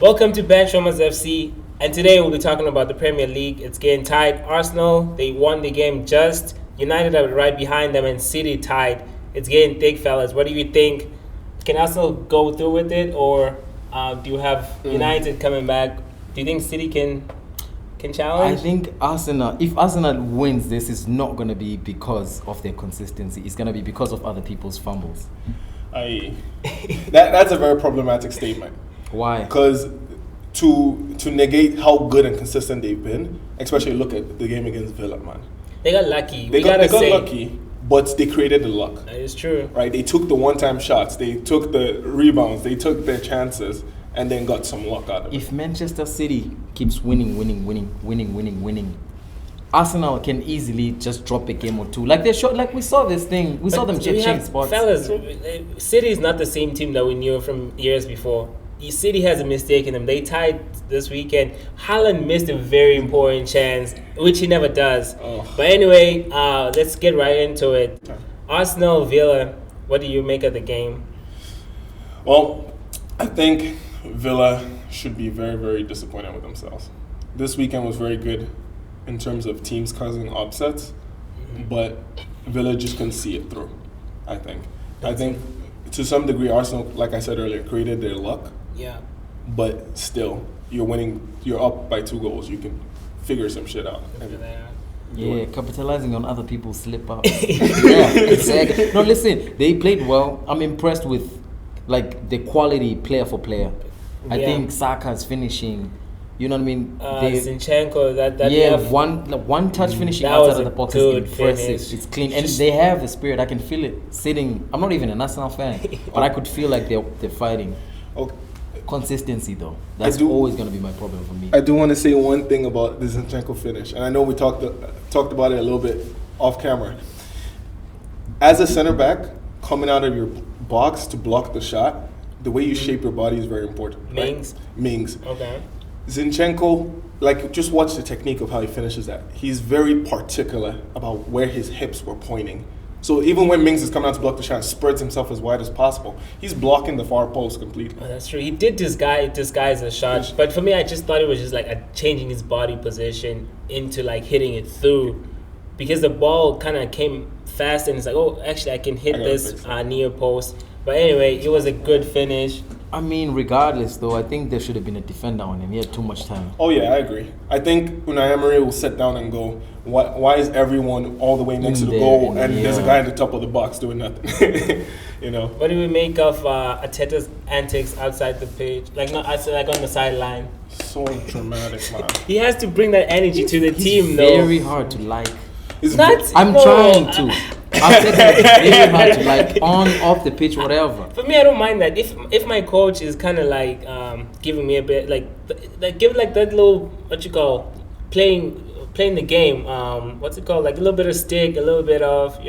Welcome to Benchwarmers FC, and today we'll be talking about the Premier League. It's getting tied. Arsenal, they won the game just. United are right behind them, and City tied. It's getting thick, fellas. What do you think? Can Arsenal go through with it, or do you have United coming back? Do you think City can challenge? I think if Arsenal wins this, it's not going to be because of their consistency. It's going to be because of other people's fumbles. That's a very problematic statement. Why? Because to negate how good and consistent they've been, especially look at the game against Villa, man. They got lucky. They got lucky, but they created the luck. That is true. Right? They took the one-time shots, they took the rebounds, they took their chances, and then got some luck out of it. If Manchester City keeps winning, Arsenal can easily just drop a game or two. Like we saw this thing. We saw them change spots. Fellas, City is not the same team that we knew from years before. City has a mistake in them. They tied this weekend. Haaland missed a very important chance, which he never does. But anyway, let's get right into it. Okay. Arsenal, Villa, what do you make of the game? Well, I think Villa should be very, very disappointed with themselves. This weekend was very good in terms of teams causing upsets, but Villa just couldn't see it through, I think. I think to some degree, Arsenal, like I said earlier, created their luck. Yeah. But still, you're winning. You're up by 2 goals. You can figure some shit out. Yeah, capitalizing on other people's slip up. Yeah, exactly. No, listen, they played well. I'm impressed with like the quality player for player. I think Saka's finishing. You know what I mean? Zinchenko, one touch finishing that outside of the box is impressive. Finish. It's clean, and they have the spirit. I can feel it sitting. I'm not even an Arsenal fan, but I could feel like they're fighting. Okay. Consistency, though, that's always going to be my problem for me. I do want to say one thing about the Zinchenko finish, and I know we talked about it a little bit off camera. As a center back, coming out of your box to block the shot, the way you shape your body is very important. Mings. Okay. Zinchenko, just watch the technique of how he finishes that. He's very particular about where his hips were pointing. So even when Mings is coming out to block the shot, spreads himself as wide as possible. He's blocking the far post completely. Oh, that's true. He did disguise the shot, but for me, I just thought it was just like changing his body position into like hitting it through, because the ball kind of came fast and it's like, oh, actually I can hit this near post. But anyway, it was a good finish. I mean, regardless, though, I think there should have been a defender on him. He had too much time. Oh, yeah, I agree. I think Unai Emery will sit down and go, why is everyone all the way next to the goal and there's a guy at the top of the box doing nothing? You know? What do we make of Arteta's antics outside the pitch? Not outside, like on the sideline. So dramatic, man. He has to bring that energy to the team, though. Very hard to like. I'm trying to. I'm taking it very hard to like on, off the pitch, whatever. For me, I don't mind that. If my coach is kind of like giving me a bit give like that little playing the game. What's it called? Like a little bit of stick, a little bit of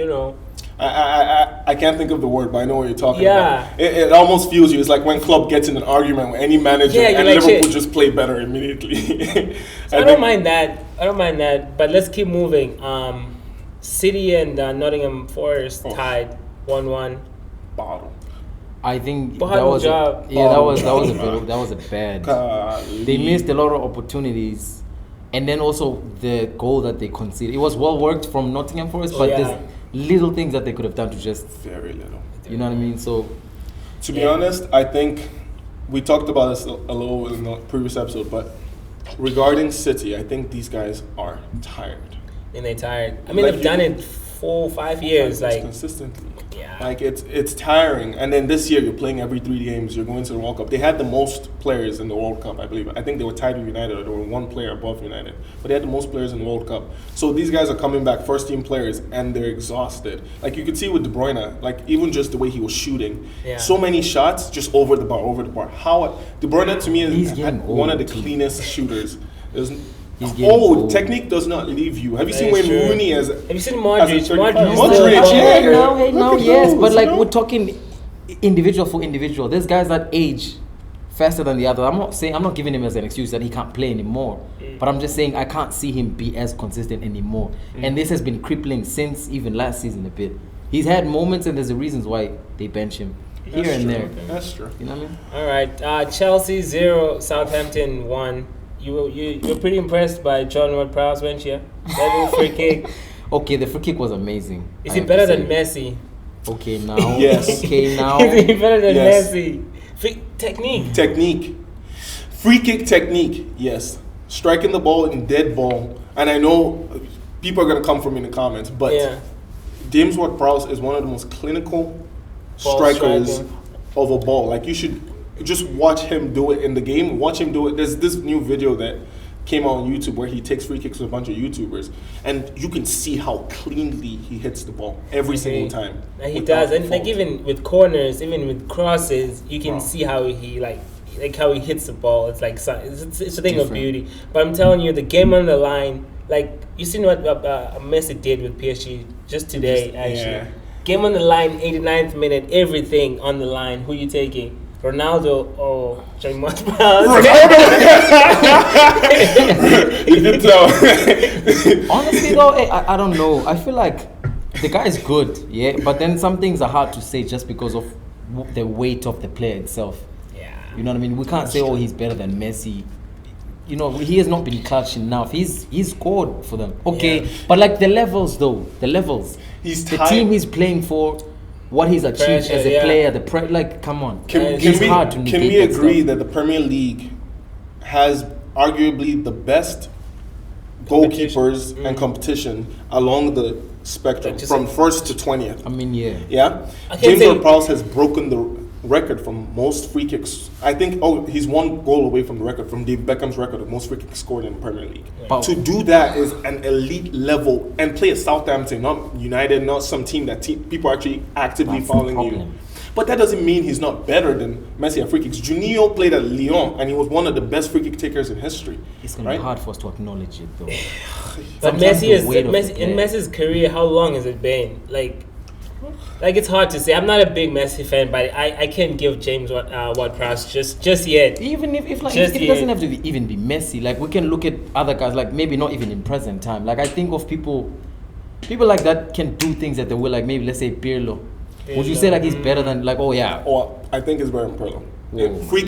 I can't think of the word, but I know what you're talking about. It almost feels you. It's like when club gets in an argument with any manager and like Liverpool just play better immediately. So I don't mind that. But let's keep moving. City and Nottingham Forest tied 1-1. Bottle. I think that was a bad. They missed a lot of opportunities, and then also the goal that they conceded. It was well worked from Nottingham Forest, but there's little things that they could have done to just very little. You know what I mean? So, to be honest, I think we talked about this a little in the previous episode, but regarding City, I think these guys are tired. And they're tired. I mean, they've done it 4 or 5 years, consistently. Yeah. Like it's tiring. And then this year, you're playing every 3 games. You're going to the World Cup. They had the most players in the World Cup, I believe. I think they were tied with United, or they were 1 player above United. But they had the most players in the World Cup. So these guys are coming back, first team players, and they're exhausted. Like you could see with De Bruyne, like even just the way he was shooting, so many shots just over the bar. How De Bruyne to me is one of the cleanest shooters. Technique does not leave you. Have you seen Wayne Rooney as? Have you seen Modric? Yes, but like we're talking individual for individual. There's guys that age faster than the other. I'm not giving him as an excuse that he can't play anymore. But I'm just saying I can't see him be as consistent anymore. And this has been crippling since even last season a bit. He's had moments, and there's the reasons why they bench him. here and there. Okay. That's true. You know what I mean? All right. Chelsea 0, Southampton 1. You're pretty impressed by John Ward-Prowse, weren't you? That little free kick. Okay, the free kick was amazing. Is he better than Messi? Okay, now. Yes. Okay, now. Is he better than Yes. Messi? Technique. Free kick technique. Yes. Striking the ball in dead ball. And I know people are going to come for me in the comments, but James Ward-Prowse is one of the most clinical strikers of a ball. Like, you should just watch him do it in the game. Watch him do it. There's this new video that came out on YouTube where he takes free kicks with a bunch of YouTubers, and you can see how cleanly he hits the ball every single time. And he does, and like even with corners, even with crosses, you can see how he like how he hits the ball. It's like it's a thing of beauty. But I'm telling you, the game on the line, like you seen what Messi did with PSG just today. Actually, game on the line, 89th minute, everything on the line. Who you taking? Ronaldo or James Ward-Prowse? You can tell. Honestly though, I don't know. I feel like the guy is good, yeah, but then some things are hard to say just because of the weight of the player itself. Yeah. You know what I mean? We can't say, he's better than Messi. You know, he has not been clutch enough. He's scored for them. Okay, but like the levels though, the team he's playing for, what he's achieved as a player, like, come on. Can we agree that the Premier League has arguably the best goalkeepers and competition along the spectrum, from first to 20th? I mean, Yeah? James Ward-Prowse has broken the record from most free kicks. I think, he's one goal away from the record, from David Beckham's record of most free kicks scored in the Premier League. Yeah. To do that is an elite level, and play at Southampton, not United, not some team that people are actually actively following you. But that doesn't mean he's not better than Messi at free kicks. Juninho played at Lyon, and he was one of the best free kick takers in history. It's going to be hard for us to acknowledge it, though. But in Messi's career, how long has it been? Like it's hard to say. I'm not a big Messi fan, but I can't give James Ward-Prowse just yet. Even if it doesn't have to even be Messi. Like, we can look at other guys, like maybe not even in present time. Like, I think of people like that can do things that they will, like maybe let's say Pirlo. Would you say like he's better than I think he's better than Pirlo. Free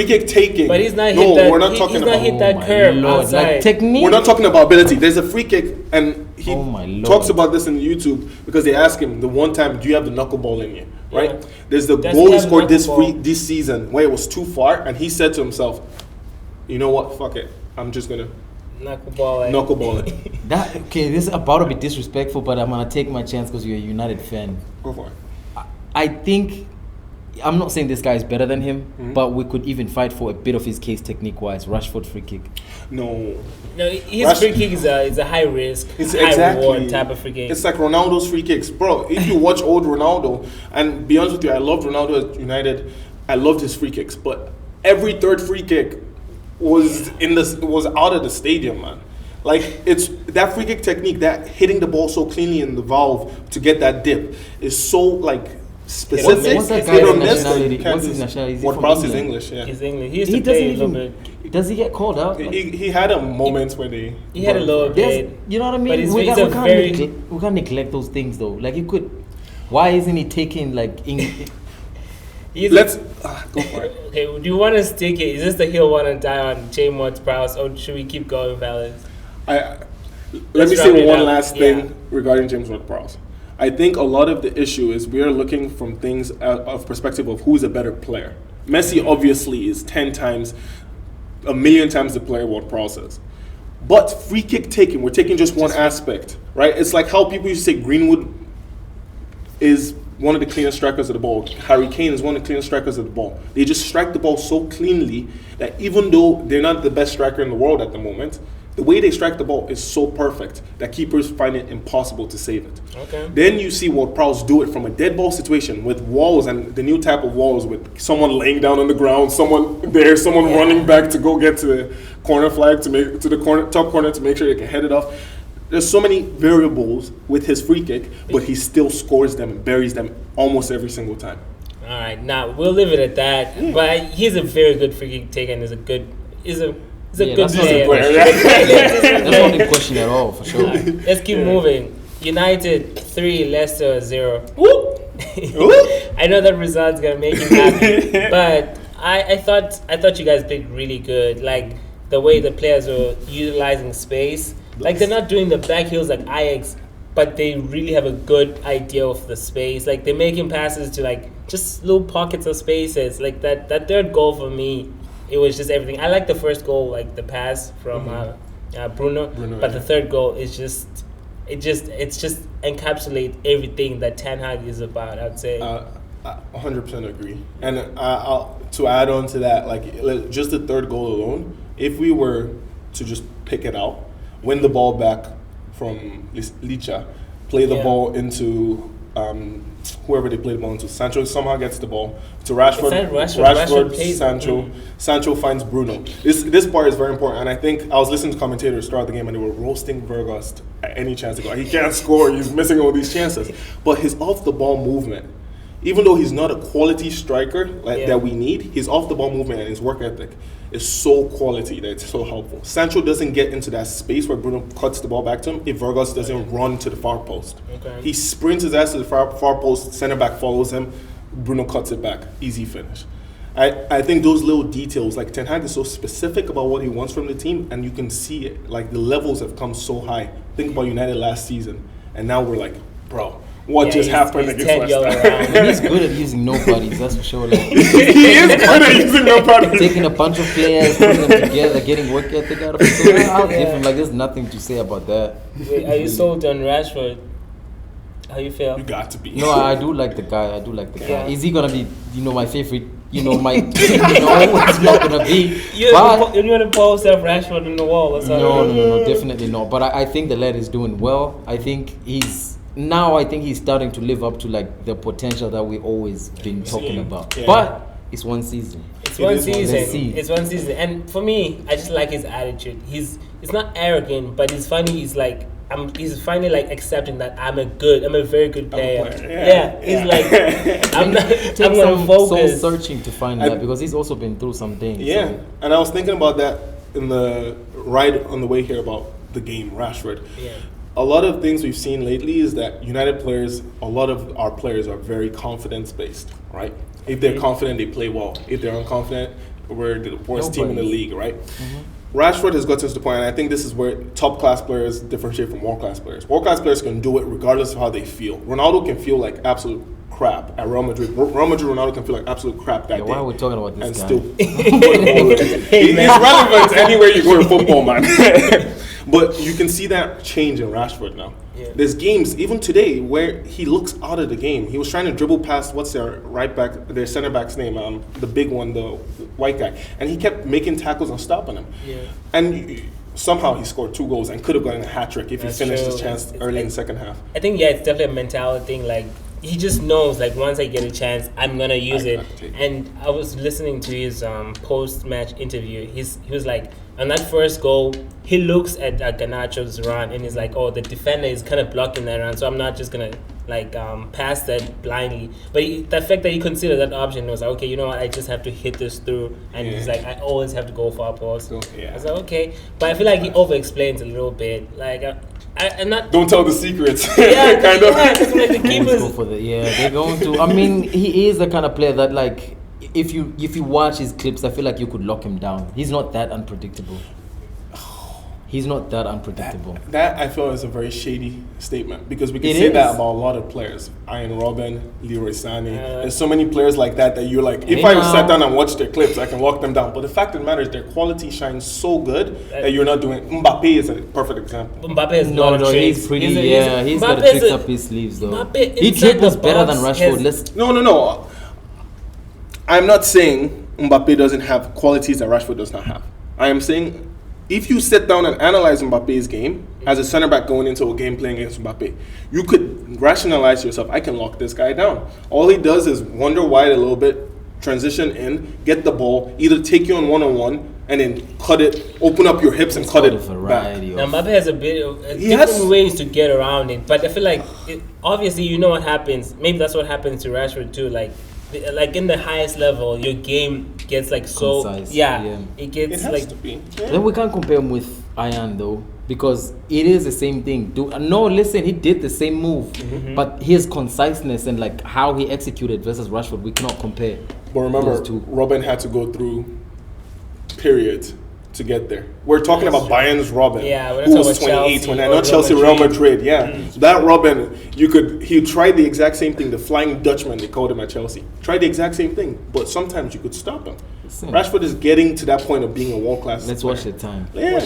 kick taking. But he's not hit that. We're not talking about hit that curve outside. Like technique. We're not talking about ability. There's a free kick, and he talks about this in YouTube because they ask him the one time, "Do you have the knuckleball in you?" Right? Yeah. There's the goal he scored this season where it was too far, and he said to himself, "You know what? Fuck it. I'm just gonna knuckleball it." This is about to be disrespectful, but I'm gonna take my chance because you're a United fan. Go for it. I think. I'm not saying this guy is better than him, but we could even fight for a bit of his case technique-wise. Rashford free kick. No, his free kick is a high risk, high reward type of free kick. It's like Ronaldo's free kicks, bro. If you watch old Ronaldo, and be honest with you, I loved Ronaldo at United. I loved his free kicks, but every third free kick was out of the stadium, man. Like, it's that free kick technique, that hitting the ball so cleanly in the valve to get that dip is so like. Specific. What's his nationality? Ward-Prowse is English. Yeah, he's English. He used to play a little bit. Does he get called out? He had a moment where he had a little bit. You know what I mean? We can't neglect those things though. Like, you could. Why isn't he taking like? Let's go for it. Okay, do you want to stick it? Is this the hill want to die on James Ward-Prowse, or should we keep going, fellas? Let me say one last thing regarding James Ward-Prowse. I think a lot of the issue is we are looking from things of perspective of who's a better player. Messi obviously is 10 times, a million times the player Ward-Prowse is. But free kick taking, we're taking just one aspect, right? It's like how people used to say Greenwood is one of the cleanest strikers of the ball. Harry Kane is one of the cleanest strikers of the ball. They just strike the ball so cleanly that even though they're not the best striker in the world at the moment, the way they strike the ball is so perfect that keepers find it impossible to save it. Okay. Then you see Ward-Prowse do it from a dead ball situation with walls, and the new type of walls with someone laying down on the ground, someone running back to go get to the corner flag top corner to make sure they can head it off. There's so many variables with his free kick, but he still scores them and buries them almost every single time. All right, now we'll leave it at that. But he's a very good free kick taker and is a good player. That's not in question at all, for sure. Let's keep moving. United 3, Leicester 0. Woo! I know that result's gonna make him happy, but I thought you guys played really good. Like the way the players are utilizing space, like they're not doing the back heels like Ajax, but they really have a good idea of the space. Like they're making passes to like just little pockets of spaces. Like that third goal for me, it was just everything. I like the first goal, like the pass from Bruno, but the third goal is just encapsulate everything that Ten Hag is about. I'd say. 100% agree. And to add on to that, like just the third goal alone, if we were to just pick it out, win the ball back from Licha, play the ball into whoever they play the ball into. Sancho somehow gets the ball to Rashford. Rashford Sancho. Sancho finds Bruno. This part is very important, and I think I was listening to commentators throughout the game, and they were roasting Vergast at any chance to go. He can't score. He's missing all these chances. But his off the ball movement, even though he's not a quality striker that we need, his off the ball movement and his work ethic is so quality that it's so helpful. Sancho doesn't get into that space where Bruno cuts the ball back to him if Vergast doesn't run to the far post. Okay. He sprints his ass to the far post, center back follows him, Bruno cuts it back, easy finish. I think those little details, like Ten Hag is so specific about what he wants from the team, and you can see it, like the levels have come so high. Think about United last season, and now we're like, bro, what just happened against West Ham? He's good at using nobodies, that's for sure. Like, he is good at using nobodies. Taking a bunch of players, putting them together, getting work ethic out of it. So different. Like, there's nothing to say about that. Wait, are you sold on Rashford? How you feel? You got to be. No, I do like the guy. Yeah. Is he gonna be, my favorite? It's not gonna be. You're gonna post up Rashford on the wall or something? No, definitely not. But I think the lad is doing well. I think he's starting to live up to like the potential that we always been talking about. Yeah. But it's one season. It's one season. And for me, I just like his attitude. He's not arrogant, but he's funny. He's finally like accepting that I'm a very good player. He's like I'm gonna focus. Soul searching to find that because he's also been through some things. Yeah, so. And I was thinking about that in the ride on the way here about the game, Rashford. Yeah. A lot of things we've seen lately is that United players, a lot of our players are very confidence-based, right? If they're confident, they play well. If they're unconfident, we're the worst team in the league, right? Mm-hmm. Rashford has gotten to the point, and I think this is where top-class players differentiate from world-class players. World-class players can do it regardless of how they feel. Ronaldo can feel like absolute crap at Real Madrid. Ronaldo can feel like absolute crap that day. Why are we talking about this and guy? Still, he's relevant anywhere you go in football, man. But you can see that change in Rashford now. Yeah. There's games, even today, where he looks out of the game. He was trying to dribble past, what's their right back, their center back's name, the big one, the white guy. And he kept making tackles and stopping him. Yeah. And somehow he scored 2 goals and could have gotten a hat-trick if he finished his chance early in the second half. I think, it's definitely a mentality thing. Like, he just knows, like, once I get a chance, I'm going to use it. And I was listening to his post-match interview. He was like, on that first goal, he looks at Garnacho's run and he's like, oh, the defender is kind of blocking that run, so I'm not just going to, like, pass that blindly. But the fact that he considered that option was like, okay, you know what, I just have to hit this through. And he's like, I always have to go for a post. I was like, okay. But I feel like he over-explains a little bit. Like, I'm not. Don't tell the secrets. Yeah, kind of. Like the keepers. They're going to. I mean, he is the kind of player that, like, if you watch his clips, I feel like you could lock him down. He's not that unpredictable. That I feel is a very shady statement because we can say that about a lot of players. Ian Robben, Leroy Sané. There's so many players like that you're like, if I sat down and watched their clips, I can lock them down. But the fact of the matter is their quality shines so good that you're not doing. Mbappe is a perfect example. Mbappe is he's pretty. He's got tricks up his sleeves though. He dribbles better than Rashford. No. I'm not saying Mbappe doesn't have qualities that Rashford does not have. I am saying if you sit down and analyze Mbappe's game as a center back going into a game playing against Mbappe, you could rationalize yourself. I can lock this guy down. All he does is wander wide a little bit, transition in, get the ball, either take you on one-on-one, and then cut it, open up your hips and cut it back. Now Mbappe has a bit of different ways to get around it, but I feel like obviously you know what happens. Maybe that's what happens to Rashford too. Like in the highest level, your game gets like so concise. It gets it has like. To be. Then we can't compare him with Ian though. because it is the same thing. Listen, he did the same move, but his conciseness and like how he executed versus Rashford, we cannot compare. But remember, Robin had to go through periods to get there. We're talking about Bayern's Robin, who was 28, 29, not Chelsea, Real Madrid. That Robin, he tried the exact same thing. The Flying Dutchman, they called him at Chelsea. Tried the exact same thing, but sometimes you could stop him. Rashford is getting to that point of being a world-class Let's player. watch the time. Let's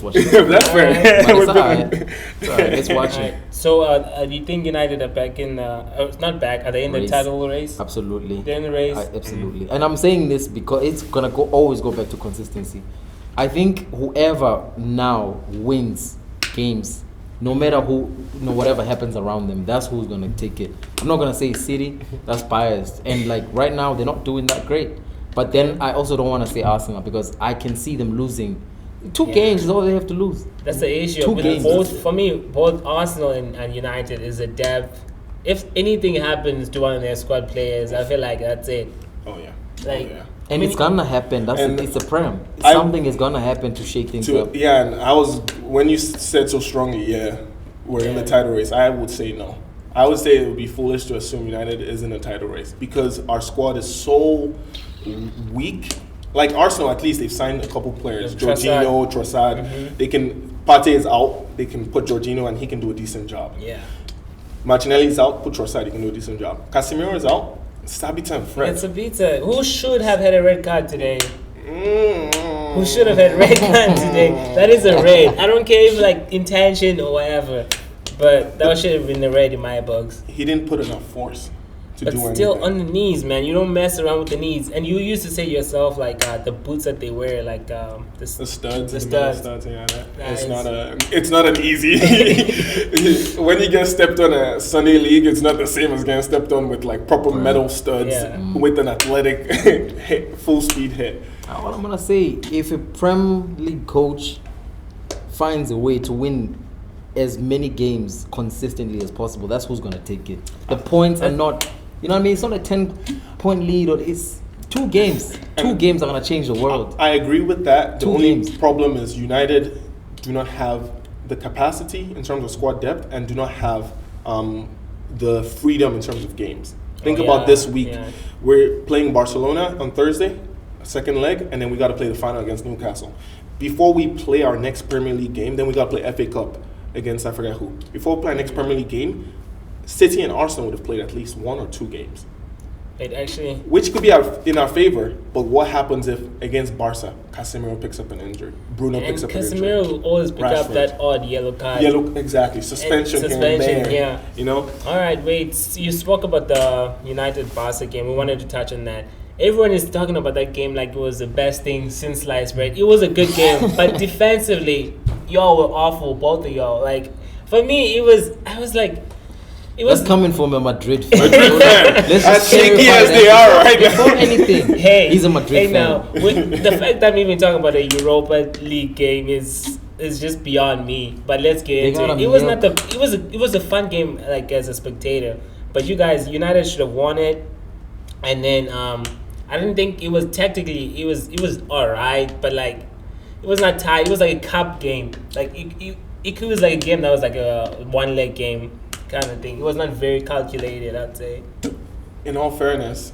watch the time. That's fair. It's all right. Let's watch it. So, do you think United are back in not back, are they in the title race? Absolutely. They're in the race? Absolutely. And I'm saying this because it's going to always go back to consistency. I think whoever now wins games, no matter whatever happens around them, that's who's going to take it. I'm not going to say City, that's biased. And like right now, they're not doing that great. But then I also don't want to say Arsenal because I can see them losing. 2 games is all they have to lose. That's the issue. Both Arsenal and United is a depth. If anything happens to one of their squad players, I feel like that's it. Oh yeah. And it's gonna happen. It's a prem. Something is gonna happen to shake things up. Yeah, and when you said so strongly, we're in the title race. I would say no. I would say it would be foolish to assume United is in a title race because our squad is so weak. Like Arsenal, at least they've signed a couple players, Jorginho, Trossard. They can. Partey is out. They can put Jorginho and he can do a decent job. Yeah. Martinelli's out. Put Trossard. He can do a decent job. Casemiro is out. Sabitzer and Fred. It's Sabitzer. Who should have had a red card today? Who should have had a red card today? That is a red. I don't care if like intention or whatever, but that should have been the red in my books. He didn't put enough force to do anything. But still on the knees, man. You don't mess around with the knees. And you used to say yourself like the boots that they wear, like the studs. Yeah, it's not an easy. When you get stepped on a Sunday league, it's not the same as getting stepped on with like proper metal studs with an athletic full speed hit. What I'm gonna say, if a Prem League coach finds a way to win as many games consistently as possible, that's who's gonna take it. The points are not, you know what I mean? It's not a 10-point lead, or it's 2 games. 2 games are gonna change the world. I agree with that. The only problem is United do not have the capacity in terms of squad depth and do not have the freedom in terms of games. Think about this week. Yeah. We're playing Barcelona on Thursday, second leg, and then we got to play the final against Newcastle. Before we play our next Premier League game, then we got to play FA Cup against I forget who. Before we play our next Premier League game, City and Arsenal would have played at least 1 or 2 games. Which could be in our favor, but what happens if against Barca, Casemiro picks up an injury, Bruno picks up an injury? Casemiro will always pick up that odd yellow card. Exactly. Suspension here and there. Yeah. You know? All right, wait. You spoke about the United-Barca game. We wanted to touch on that. Everyone is talking about that game like it was the best thing since sliced bread. It was a good game, but defensively, y'all were awful, both of y'all. Like, for me, it was coming from a Madrid fan. As shaky as they are right now. Before anything, he's a Madrid fan. Now, the fact that I'm even talking about a Europa League game is just beyond me. But let's get into it. It was a fun game, like as a spectator. But you guys, United should have won it. And then I didn't think it was technically it was alright, but like it was not tied. It was like a cup game. Like it was like a game that was like a 1-leg game kind of thing. It was not very calculated, I'd say. In all fairness,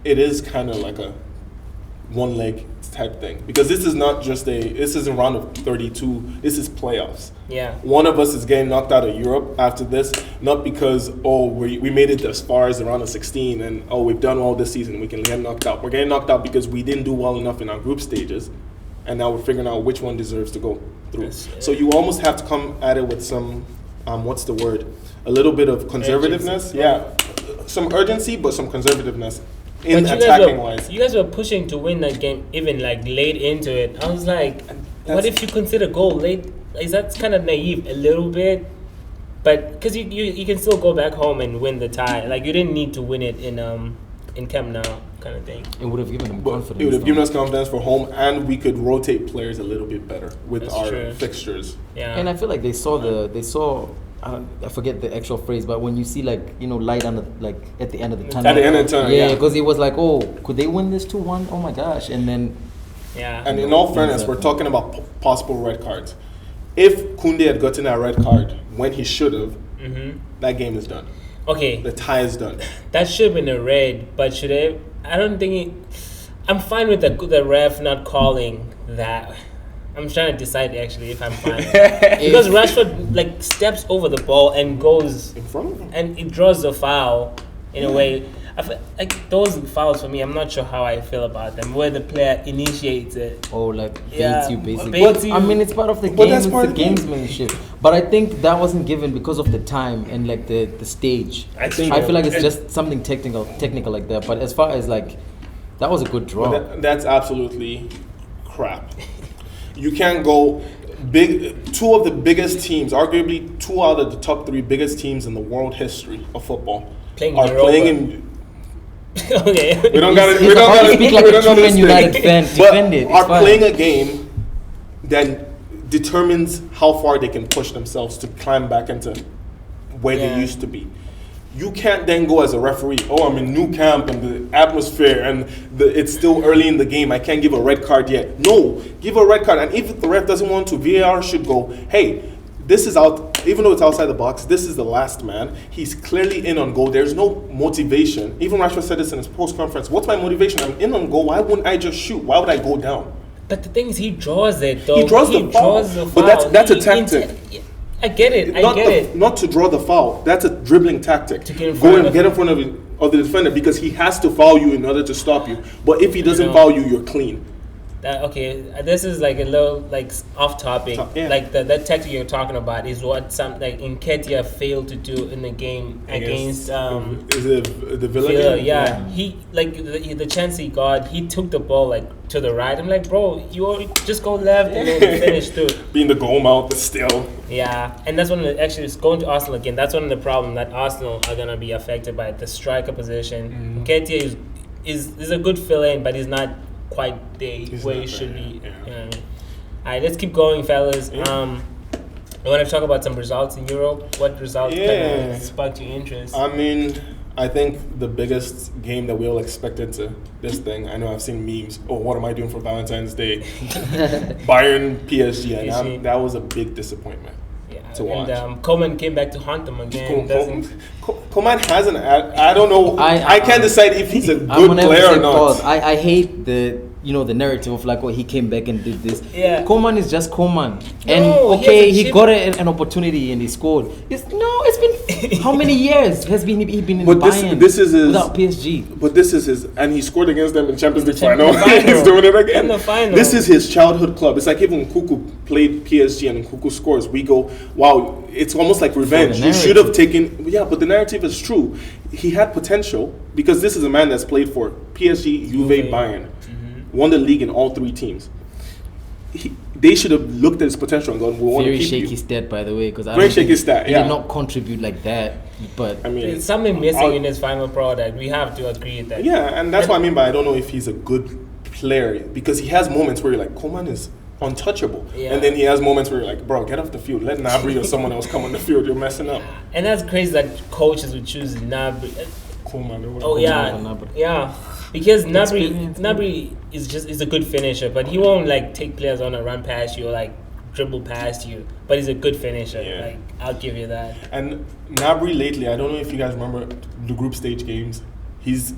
it is kind of like a 1-leg type thing because this isn't round of 32. This is playoffs. Yeah. One of us is getting knocked out of Europe after this, not because we made it as far as the round of 16 and we've done well this season, we can get knocked out. We're getting knocked out because we didn't do well enough in our group stages, and now we're figuring out which one deserves to go through. So you almost have to come at it with some what's the word? A little bit of conservativeness. Urgency. Yeah. Some urgency, but some conservativeness. In attacking wise, you guys were pushing to win that game, even like late into it. I was like, what if you consider goal late? Is that kind of naive a little bit? But because you can still go back home and win the tie. Like you didn't need to win it in Camp Nou kind of thing. It would have given them confidence. It would have given us confidence for home, and we could rotate players a little bit better with our fixtures. Yeah. And I feel like they saw. I forget the actual phrase, but when you see like light on at the end of the tunnel. At the end of the tunnel, yeah, because it was like, could they win this 2-1? Oh my gosh! And then, And in all fairness, we're talking about possible red cards. If Koundé had gotten a red card when he should have, that game is done. Okay. The tie is done. That should have been a red, but should it? I don't think I'm fine with the ref not calling that. I'm trying to decide actually if I'm fine. Because Rashford like steps over the ball and goes in front of him. And it draws the foul in a way. I feel, like those fouls for me, I'm not sure how I feel about them. Where the player initiates it. Oh, like baits you basically. Baits you. I mean, it's part of the game. It's the gamesmanship. But I think that wasn't given because of the time and like the stage. I feel like it's just something technical like that. But as far as like, that was a good draw. That's absolutely crap. You can't go big. Two of the biggest teams, arguably 2 out of the top 3 biggest teams in the world history of football, are playing in. Okay. We don't gotta speak like a true Man United fan. Defend it. Are playing a game that determines how far they can push themselves to climb back into where they used to be. You can't then go as a referee. Oh, I'm in new camp and the atmosphere and it's still early in the game. I can't give a red card yet. No, give a red card. And if the ref doesn't want to, VAR should go, hey, this is out. Even though it's outside the box, this is the last man. He's clearly in on goal. There's no motivation. Even Rashford said this in his post-conference. What's my motivation? I'm in on goal. Why wouldn't I just shoot? Why would I go down? But the thing is, he draws it, though. He draws the foul. But that's a tactic. I get it. Not to draw the foul. That's a dribbling tactic. Go and get in front of the defender because he has to foul you in order to stop you. But if he doesn't foul you, you're clean. This is like a little like off topic. Like that tactic you're talking about is what some like Nketiah failed to do in the game against is it the Villa? Yeah, he like the chance he got, he took the ball like to the right. I'm like, bro, you just go left and then finish through. Being the goal mouth, but still. Yeah, and that's one of the actually it's going to Arsenal again. That's one of the problems that Arsenal are gonna be affected by the striker position. Nketiah is a good fill-in, but he's not quite where he should be. All right, let's keep going, fellas. I want to talk about some results in Europe. What results sparked your interest? I mean, I think the biggest game that we all expected to this thing. I know I've seen memes. Oh, what am I doing for Valentine's Day? Bayern PSG, and that was a big disappointment. To watch. And Coman came back to haunt them again. Coman hasn't. I don't know. I can't decide if he's a good player or not. I hate the narrative of like, oh, he came back and did this. Yeah. Coman is just Coman. And he got an opportunity and he scored. It's been how many years has he been in Bayern this is his, without PSG? But this is his, and he scored against them in Champions League final. He's doing it again. In the final. This is his childhood club. It's like even Nkunku played PSG and Nkunku scores. We go, wow, it's almost like revenge. You should have taken, but the narrative is true. He had potential because this is a man that's played for PSG, Juve, Bayern. Won the league in all 3 teams. They should have looked at his potential and gone, we want to keep you. Very shaky stat, by the way, because very shaky stat. He did not contribute like that. But I mean, there's something missing in his final product. We have to agree with that. Yeah, and that's what I mean by I don't know if he's a good player because he has moments where you're like, Coman is untouchable, and then he has moments where you're like, bro, get off the field. Let Gnabry or someone else come on the field. You're messing up. And that's crazy that coaches would choose Gnabry. Coman. Oh yeah. Because Gnabry is a good finisher, but he won't like take players on a run past you or like dribble past you. But he's a good finisher. Yeah. Like I'll give you that. And Gnabry lately, I don't know if you guys remember the group stage games. He's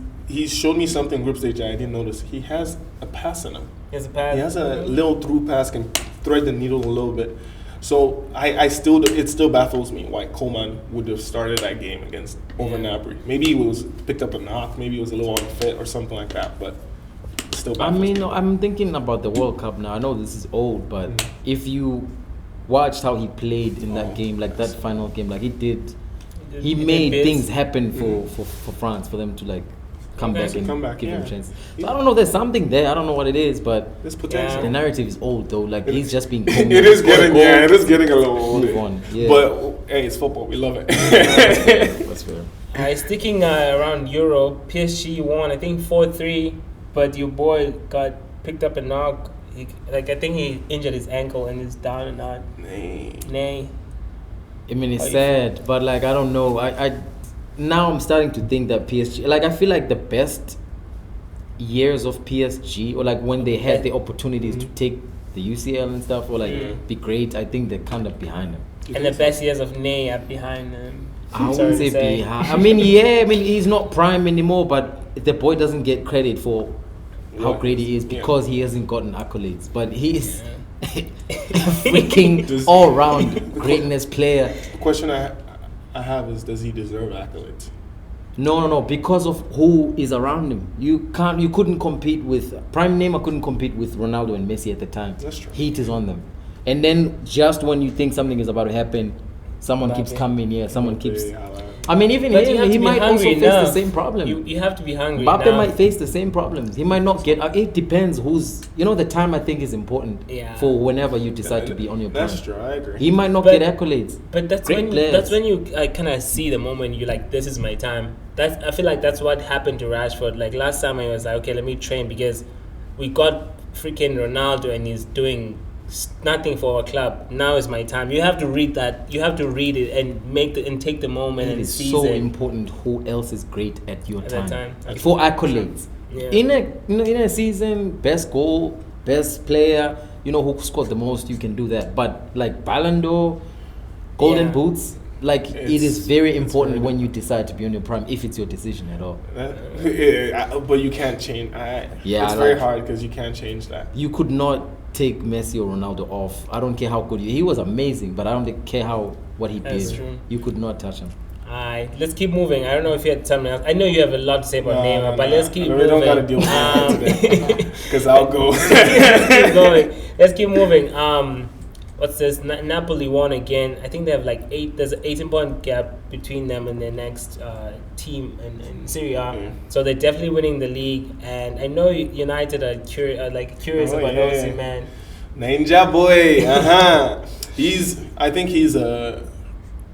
showed me something in group stage I didn't notice. He has a pass in him. He has a pass. He has a little through pass, can thread the needle a little bit. So it still baffles me why Coman would have started that game over Gnabry. Maybe he was picked up a knock, maybe he was a little unfit or something like that, but it still baffles me. I'm thinking about the World Cup now. I know this is old, but if you watched how he played in that game, like that final game, like he made things happen for France, for them to like come back and give him a chance. So I don't know, there's something there. I don't know what it is, but there's potential. The narrative is old though. Like he's just being it is getting a little old. But hey, it's football. We love it. That's fair. Sticking around Europe, PSG won I think 4-3, but your boy got picked up a knock. I think he injured his ankle and is down and out. Nay. I mean, it's sad, but like I don't know. Now I'm starting to think that PSG, like I feel like the best years of PSG, or like when they had the opportunities to take the UCL and stuff, or like be great, I think they're kind of behind him. And the best years of Ney are behind him. I wouldn't say behind. I mean, he's not prime anymore, but the boy doesn't get credit for how great he is because he hasn't gotten accolades. But he is a freaking all-round greatness player. The question I have is, does he deserve accolades? No, because of who is around him. You couldn't compete with prime Neymar couldn't compete with Ronaldo and Messi at the time. That's true. Heat is on them. And then just when you think something is about to happen, someone keeps coming, someone keeps... I mean, even him, he might also face the same problem. You have to be hungry. Mbappe might face the same problems. He might not get... It depends who's... the time I think is important for whenever you decide to be on your prime. That's true, I agree. He might not get accolades. But that's when you kind of see the moment you're like, this is my time. I feel like that's what happened to Rashford. Like last time I was like, okay, let me train because we got freaking Ronaldo and he's doing nothing for our club. Now is my time. You have to read that. You have to read it and take the moment and seize it. It is so important who else is great at your time. Okay. For accolades. Yeah. In a season, best goal, best player, who scored the most, you can do that. But like Ballon d'Or, Golden Boots, like it is very important when you decide to be on your prime, if it's your decision at all. But you can't change. It's very hard because you can't change that. You could not take Messi or Ronaldo off. I don't care how good he was amazing, but I don't care what he did. True. You could not touch him. Alright, let's keep moving. I don't know if you had something else. I know you have a lot to say about Neymar, but let's keep moving. We don't gotta deal with that today because I'll go. Let's keep going. Let's keep moving. What's this? Napoli won again. I think they have like 8. There's an 18-point gap between them and their next team in Serie A. So they're definitely winning the league. And I know United are curious about Osimhen. Ninja boy. I think he's a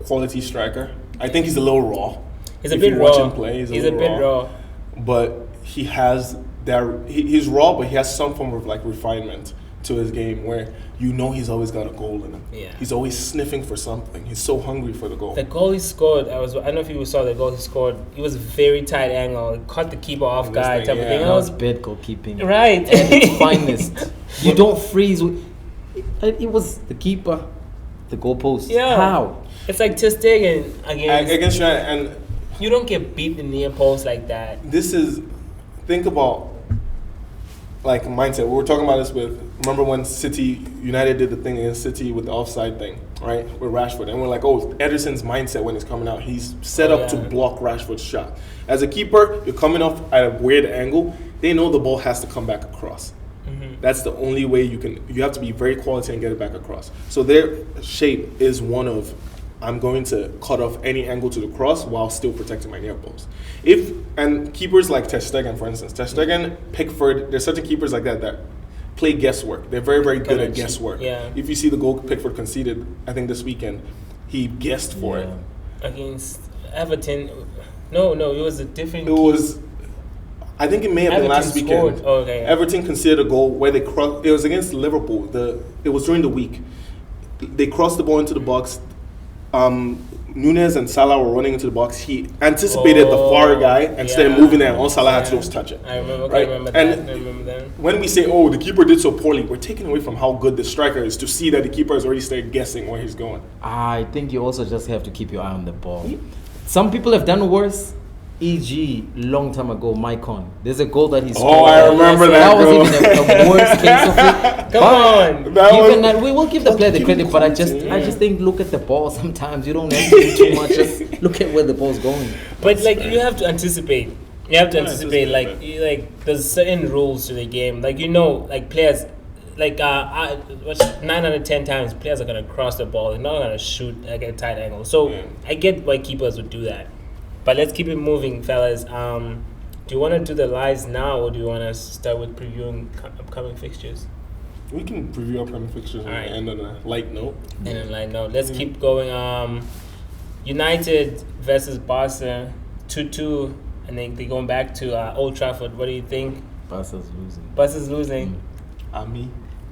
quality striker. I think he's a little raw. He's a bit raw. Watch him play, he's a bit raw. But he has that. He's raw, but he has some form of like refinement to his game where he's always got a goal in him. Yeah. He's always sniffing for something. He's so hungry for the goal. The goal he scored, I don't know if you saw the goal he scored. It was very tight angle. It caught the keeper off guard type of thing. That was bad goalkeeping. Right. At its finest. You don't freeze. It was the keeper, the goalpost. Yeah. How? It's like Ter Stegen against United, and you don't get beat in the near post like that. Think about like mindset. We were talking about this remember when United did the thing against City with the offside thing, right? With Rashford. And we're like, Ederson's mindset when he's coming out. He's set up to block Rashford's shot. As a keeper, you're coming off at a weird angle. They know the ball has to come back across. Mm-hmm. That's the only way you have to be very quality and get it back across. So their shape is one of, I'm going to cut off any angle to the cross while still protecting my near post. And keepers like Ter Stegen, for instance, Pickford, there's certain keepers like that play guesswork. They're very, very good at guesswork. Yeah. If you see the goal Pickford conceded, I think this weekend, he guessed for it. Against Everton. No, it was a different... I think it may have been last weekend. Everton conceded a goal where they crossed... It was against Liverpool. It was during the week. They crossed the ball into the box. Nunes and Salah were running into the box. He anticipated the far guy and started moving there. All Salah had to just touch it. I remember that. When we say, the keeper did so poorly, we're taking away from how good the striker is to see that the keeper has already started guessing where he's going. I think you also just have to keep your eye on the ball. Some people have done worse. E.g., long time ago, Maicon. There's a goal that he scored. Oh, I remember that. That was even a worst case of it. Come on. We will give the player the credit, but I just think look at the ball sometimes. You don't have to do too much. Just look at where the ball's going. But you have to anticipate. You have to anticipate. Like there's certain rules to the game. Players. 9 out of 10 times, players are gonna cross the ball. They're not gonna shoot at a tight angle. So I get why keepers would do that. But let's keep it moving, fellas. Do you want to do the lies now, or do you want to start with previewing upcoming fixtures? We can preview upcoming fixtures and on a light note. Let's keep going. United versus Barca, 2-2, and then they're going back to Old Trafford. What do you think? Barca's losing. Ami.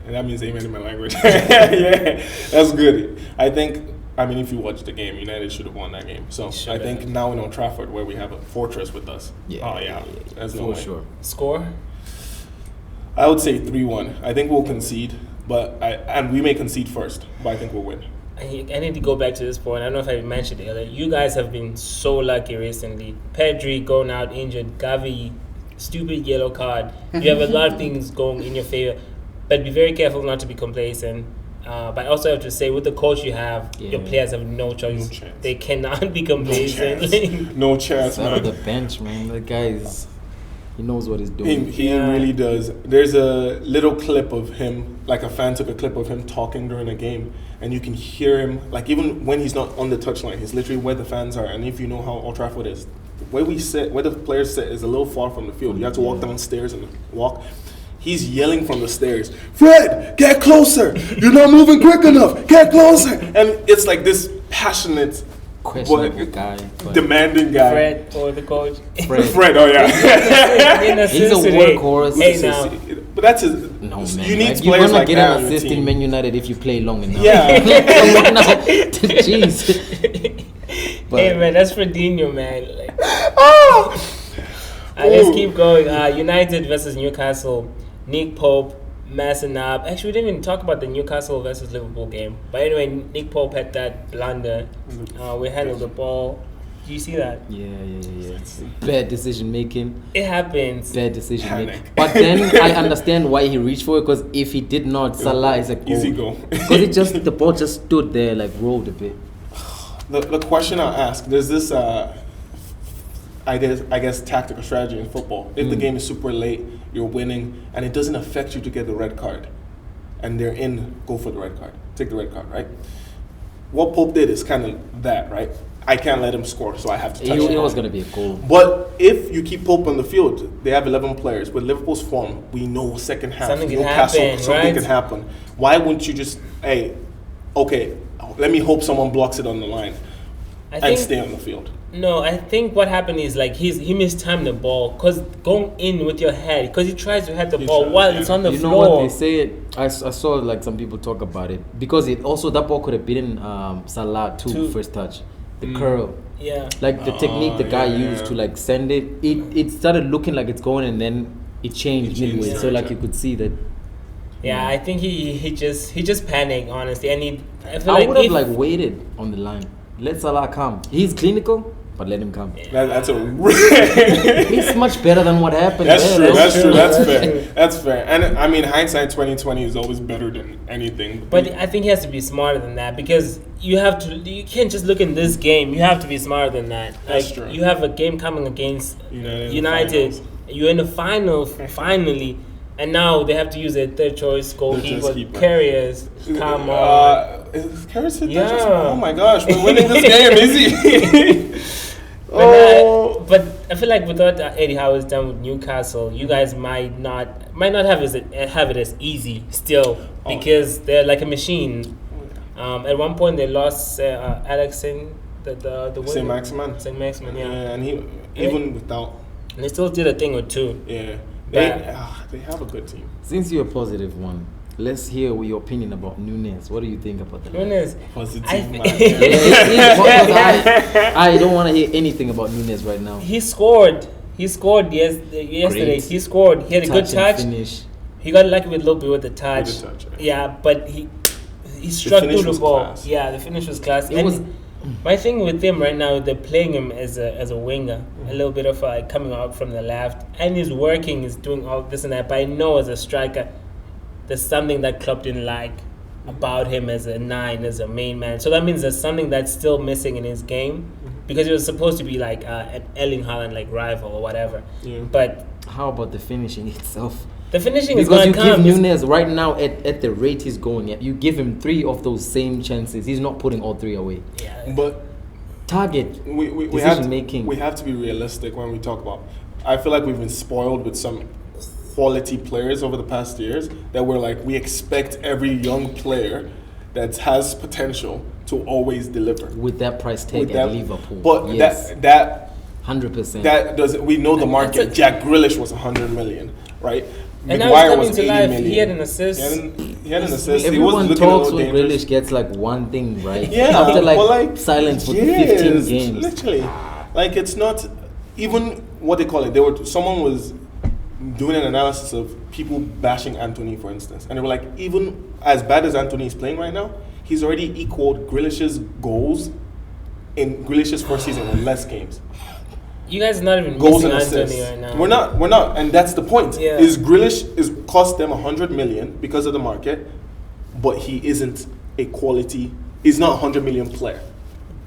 And that means amen in my language. Yeah, that's good. If you watch the game, United should have won that game. So I think now in Old Trafford, where we have a fortress with us. That's no way. Sure. Score? I would say 3-1. I think we'll concede, and we may concede first, but I think we'll win. I need to go back to this point. I don't know if I mentioned it earlier. You guys have been so lucky recently. Pedri going out injured, Gavi, stupid yellow card. You have a lot of things going in your favor, but be very careful not to be complacent. But I also have to say, with the coach you have, your players have no choice. No chance. They cannot be complacent. No chance, Out man. of the bench, man. The guy he knows what he's doing. He really does. There's a little clip of him, like a fan took a clip of him talking during a game, and you can hear him, like even when he's not on the touchline, he's literally where the fans are. And if you know how Old Trafford is, where the players sit is a little far from the field. You have to walk downstairs and walk. He's yelling from the stairs, "Fred, get closer! You're not moving quick enough! Get closer!" And it's like this passionate, Questionable guy. demanding guy. Fred or the coach. Fred, oh yeah. He's a workhorse. Hey, now. But that's his. No, man. You need You're players gonna like get that an on your assist in team. Man United if you play long enough. Yeah. Jeez. Hey man, that's Fredinho, man. Like, Oh! let's keep going. United versus Newcastle. Nick Pope, Massenab. Actually, we didn't even talk about the Newcastle versus Liverpool game. But anyway, Nick Pope had that blunder. We handled the ball. Do you see that? Yeah. Bad decision making. It happens. Bad decision Panic. making. But then I understand why he reached for it, because if he did not, Salah is a goal. Easy goal. Because the ball just stood there, like rolled a bit. The question I ask, there's this, I guess, tactical strategy in football. If the game is super late, you're winning, and it doesn't affect you to get the red card, and they're in, go for the red card. Take the red card, right? What Pope did is kind of that, right? I can't let him score, so I have to touch It him. was going to be a goal. But if you keep Pope on the field, they have 11 players. With Liverpool's form, we know second half, Something can Newcastle, happen, something right? can happen. Why wouldn't you just, okay, let me hope someone blocks it on the line and stay on the field? No, I think what happened is like he mistimed the ball, because going in with your head, because he tries to head the ball while it's on the floor. You know what they say? I saw like some people talk about it, because it also, that ball could have beaten Salah too. First touch, the curl. Yeah. Like the technique the guy used to like send it. It started looking like it's going, and then it changed midway. So like you could see that. Yeah, I think he just panicked, honestly, and I would have like waited on the line. Let Salah come. He's clinical, but let him come. That's a. He's much better than what happened. That's true. That's fair. That's fair. And I mean, hindsight 2020 is always better than anything. But I think he has to be smarter than that, because you can't just look in this game. You have to be smarter than that. That's true. You have a game coming against United. You're in the final finally, and now they have to use their third choice goalkeeper, Carriers. Come on. Is Carriers hit Yeah. that? Oh my gosh, we're winning this game, easy. But I feel like without Eddie Howe's done with Newcastle, you guys might not have it as easy still, because they're like a machine. At one point they lost Alexin, the Saint Maximin. Yeah. And he even without. And they still did a thing or two. Yeah. They have a good team. Since you're a positive one, let's hear your opinion about Nunes. What do you think about the Nunes? Positive man. I don't want to hear anything about Nunes right now. He scored. Yesterday. Great. He scored. He had a good touch. Finish. He got lucky with a little bit with the touch. Yeah, but he struck through the ball. Class. Yeah, the finish was class. My thing with him right now, they're playing him as a winger, a little bit of coming out from the left, and he's working, he's doing all this and that. But I know as a striker, there's something that Klopp didn't like about him as a 9, as a main man. So that means there's something that's still missing in his game, because he was supposed to be like an Erling Haaland like rival or whatever. Yeah. But how about the finishing itself? The finishing because is going to come. Because you give Nunes right now at the rate he's going at, you give him 3 of those same chances. He's not putting all 3 away. Yeah. But target we have to be realistic when we talk about. I feel like we've been spoiled with some quality players over the past years that we're like, we expect every young player that has potential to always deliver with that price tag at Liverpool. But yes. that 100%. That doesn't. We know the market. Jack Grealish was 100 million, right? And now he's coming to life. Million. He had an assist. He had an assist. Everyone talks when Grealish gets like one thing right. Yeah, after like silence for 15 games. Literally, like it's not even what they call it. Someone was doing an analysis of people bashing Anthony, for instance, and they were like, even as bad as Anthony is playing right now, he's already equaled Grealish's goals in Grealish's first season with less games. You guys are not even Goals missing and Anthony assists. right now. We're not, and that's the point. Yeah. Is Grealish is cost them 100 million because of the market, but he isn't a quality. He's not a 100 million player.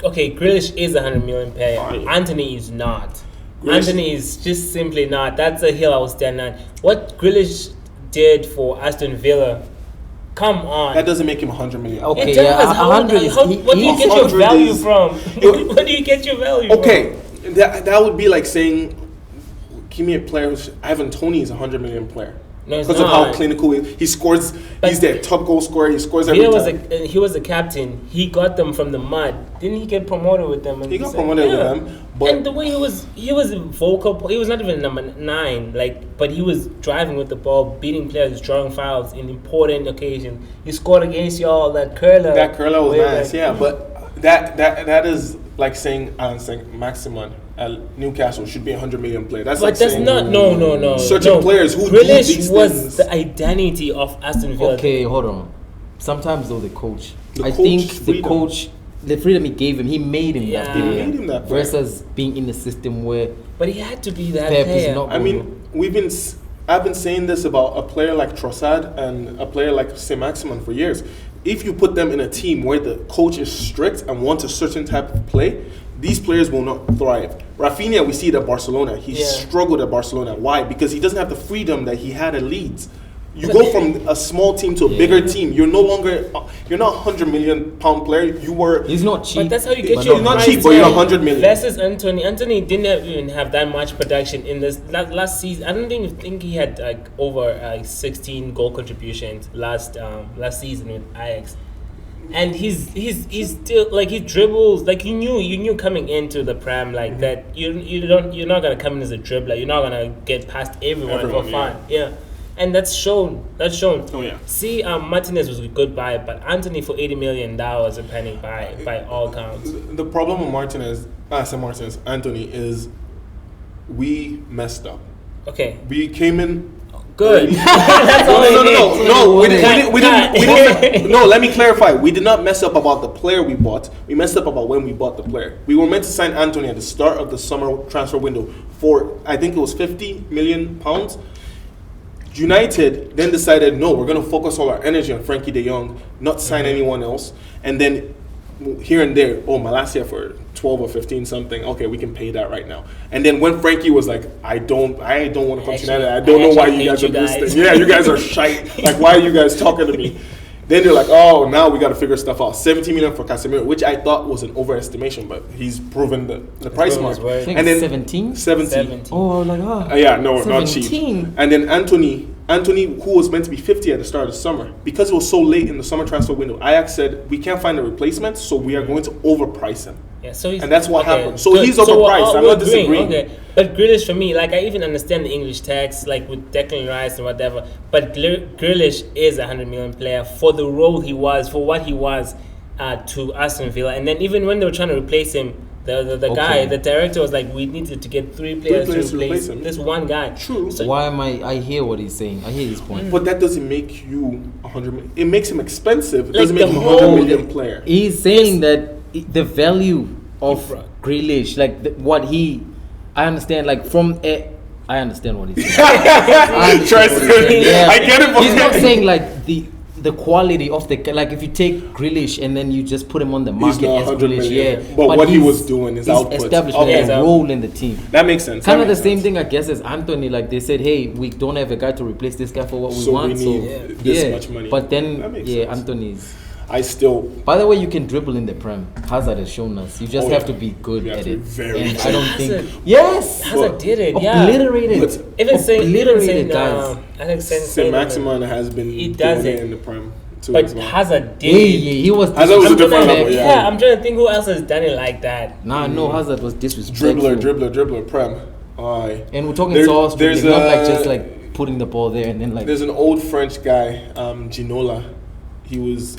Okay, Grealish is a 100 million player. Fine. Anthony is not. Grealish- Anthony is just simply not. That's a hill I will stand on. What Grealish did for Aston Villa, come on. That doesn't make him 100 million. Okay, It does. 100 is... What do you get your 100 value is- from? What do you get your value from? Okay, that would be like saying, give me a player who's Ivan Toney is a 100 million player. No, it's because of not. how clinical he scores. But He's their top goal scorer. He scores every time. He was the captain. He got them from the mud. Didn't he get promoted with them? He got promoted with them. But and the way he was vocal. He was not even number 9. But he was driving with the ball, beating players, drawing fouls in important occasions. He scored against y'all. That curler. That curler was nice. back. Yeah, but that is like saying Maximan at Newcastle should be a 100 million player. That's But like that's saying not no. certain players who do Grealish these was things. the identity of Aston Villa. Okay, hold on. Sometimes though the coach, The I coach think the freedom. coach, the freedom he gave him, he made him Yeah. that He player. made him that player. Versus being in the system where But he had to be that Pep player. is not. I mean, I've been saying this about a player like Trossard and a player like Saint Maximin for years. If you put them in a team where the coach is strict and wants a certain type of play, these players will not thrive. Rafinha, we see it at Barcelona. He struggled at Barcelona. Why? Because he doesn't have the freedom that he had at Leeds. You go from a small team to a bigger team. You're no longer, you're not a 100 million pound player. You were. he's not cheap. But that's how you get but your not price cheap, but you're tag. 100 million. Versus Anthony. Anthony didn't even have that much production in this last season. I don't think he had like over 16 goal contributions last season with Ajax. And he's still like he dribbles like you knew coming into the Prem like that you're not gonna come in as a dribbler. You're not gonna get past everyone for fun. Yeah. And that's shown. Oh yeah. See, Martinez was a good buy, but Anthony for $80 million was a panic buy by all counts. The problem with Anthony is we messed up. Okay, We came in. good. That's all I need. No. We didn't. No, let me clarify. We did not mess up about the player we bought. We messed up about when we bought the player. We were meant to sign Anthony at the start of the summer transfer window for, I think it was £50 million. United then decided, no, we're going to focus all our energy on Frankie de Jong, not sign anyone else. And then here and there, Malacia for 12 or 15 something. Okay, we can pay that right now. And then when Frankie was like, I don't want to come to United. I don't know why you guys are this thing. Yeah, you guys are shite. Like, why are you guys talking to me? Then they're like, oh, now we got to figure stuff out. 17 million for Casemiro, which I thought was an overestimation, but he's proven the price mark. Right. and then 17. 17. Oh, like Yeah, no, 17. not cheap. And then Anthony, who was meant to be 50 at the start of the summer, because it was so late in the summer transfer window, Ajax said we can't find a replacement, so we are going to overprice him. Yeah, so And that's what happened. So good. he's overpriced. I'm we're not disagreeing. Okay, but Grealish for me, like I even understand the English tax, like with Declan Rice and whatever. But Grealish is a 100 million player for the role he was, for what he was to Aston Villa. And then even when they were trying to replace him, the director was like, we needed to get three players to replace him. This one guy. True. So, Why am I hear what he's saying. I hear his point. But that doesn't make you 100 million. It makes him expensive. It Like doesn't make him a 100 million player. He's saying that the value of Grealish, like what I understand, like I understand what he's saying. I get it. He's not saying like the quality of like if you take Grealish and then you just put him on the market as Grealish, But what he was doing, his output, established a role in the team. That makes sense. Kind of the same thing, I guess, as Anthony. Like they said, hey, we don't have a guy to replace this guy for what we want, we need this much money. But then, That makes sense. Anthony's. By the way, you can dribble in the Prem. Hazard has shown us. You just have to be good at it. And I don't think. Yes, Hazard did it. Yeah, obliterated. Even obliterated guys. Saint Maximin has been doing it in the Prem too. But as well. Hazard did. He was. Hazard was a different level. Yeah, I'm trying to think who else has done it like that. No, Hazard was disrespectful. Dribbler, Prem. And we're talking sauce dribbling, not like just putting the ball there and then like. There's an old French guy, Ginola. He was